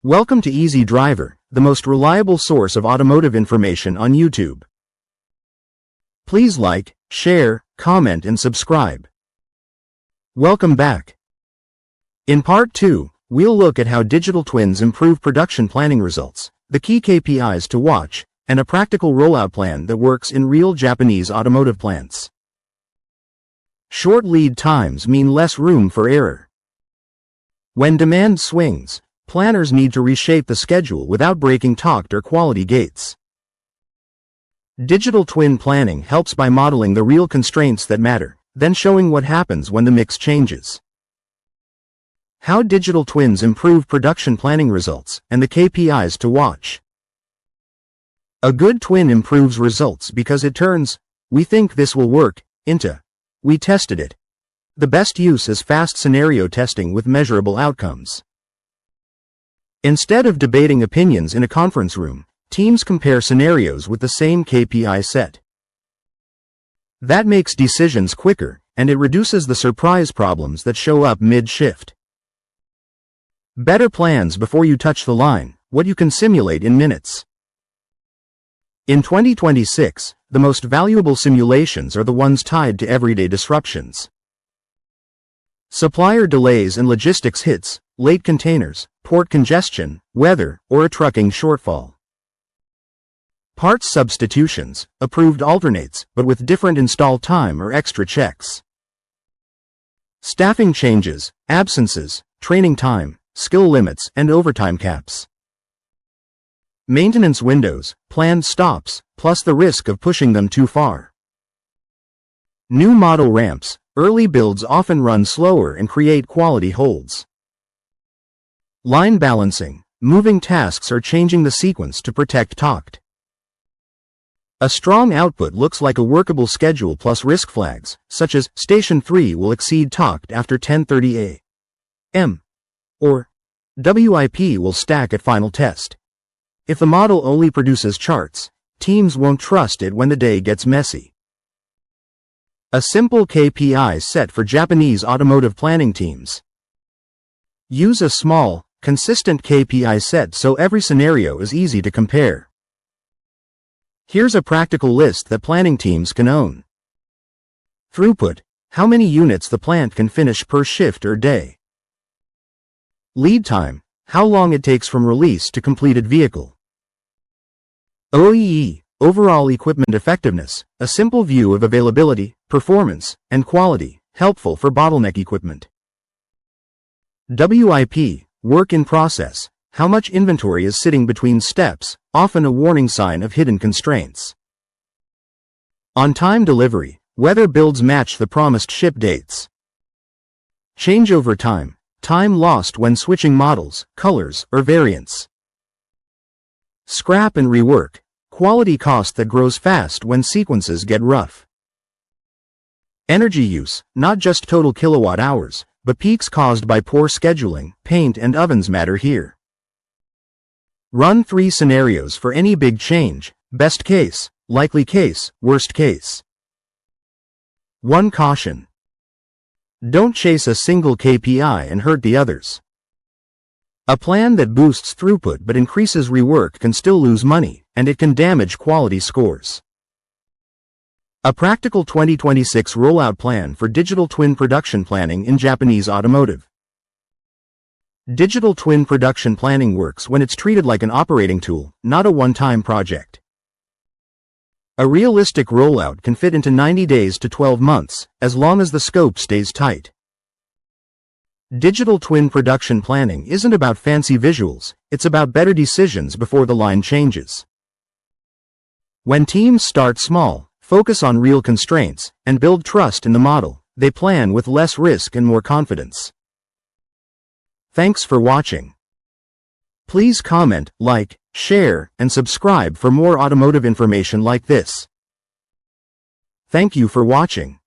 Welcome to Easy Driver, the most reliable source of automotive information on YouTube. Please like, share, comment and subscribe. Welcome back. In Part 2, we'll look at how digital twins improve production planning results, the key KPIs to watch, and a practical rollout plan that works in real Japanese automotive plants. Short lead times mean less room for error. When demand swings, planners need to reshape the schedule without breaking takt or quality gates. Digital twin planning helps by modeling the real constraints that matter, then showing what happens when the mix changes. How digital twins improve production planning results, and the KPIs to watch. A good twin improves results because it turns, "we think this will work," into, "we tested it." The best use is fast scenario testing with measurable outcomes. Instead of debating opinions in a conference room, teams compare scenarios with the same KPI set. That makes decisions quicker, and it reduces the surprise problems that show up mid-shift. Better plans before you touch the line, what you can simulate in minutes. In 2026, the most valuable simulations are the ones tied to everyday disruptions. Supplier delays and logistics hits, late containers, port congestion, weather, or a trucking shortfall. Parts substitutions, approved alternates, but with different install time or extra checks. Staffing changes, absences, training time, skill limits, and overtime caps. Maintenance windows, planned stops, plus the risk of pushing them too far. New model ramps, early builds often run slower and create quality holds. Line balancing, moving tasks or changing the sequence to protect takt. A strong output looks like a workable schedule plus risk flags, such as Station 3 will exceed takt after 10:30 a.m. or WIP will stack at final test. If the model only produces charts, teams won't trust it when the day gets messy. A simple KPI set for Japanese automotive planning teams. Use a small, consistent KPI set so every scenario is easy to compare. Here's a practical list that planning teams can own. Throughput, how many units the plant can finish per shift or day. Lead time, how long it takes from release to completed vehicle. OEE, overall equipment effectiveness, a simple view of availability, performance, and quality, helpful for bottleneck equipment. WIP, work in process, how much inventory is sitting between steps, often a warning sign of hidden constraints. On-time delivery, whether builds match the promised ship dates. Changeover time, time lost when switching models, colors, or variants. Scrap and rework, quality cost that grows fast when sequences get rough. Energy use, not just total kilowatt hours, but peaks caused by poor scheduling, paint and ovens matter here. Run 3 scenarios for any big change: best case, likely case, worst case. 1 caution. Don't chase a single KPI and hurt the others. A plan that boosts throughput but increases rework can still lose money, and it can damage quality scores. A practical 2026 rollout plan for digital twin production planning in Japanese automotive. Digital twin production planning works when it's treated like an operating tool, not a one-time project. A realistic rollout can fit into 90 days to 12 months, as long as the scope stays tight. Digital twin production planning isn't about fancy visuals, it's about better decisions before the line changes. When teams start small, focus on real constraints, and build trust in the model, they plan with less risk and more confidence. Thanks for watching. Please comment, like, share, and subscribe for more automotive information like this. Thank you for watching.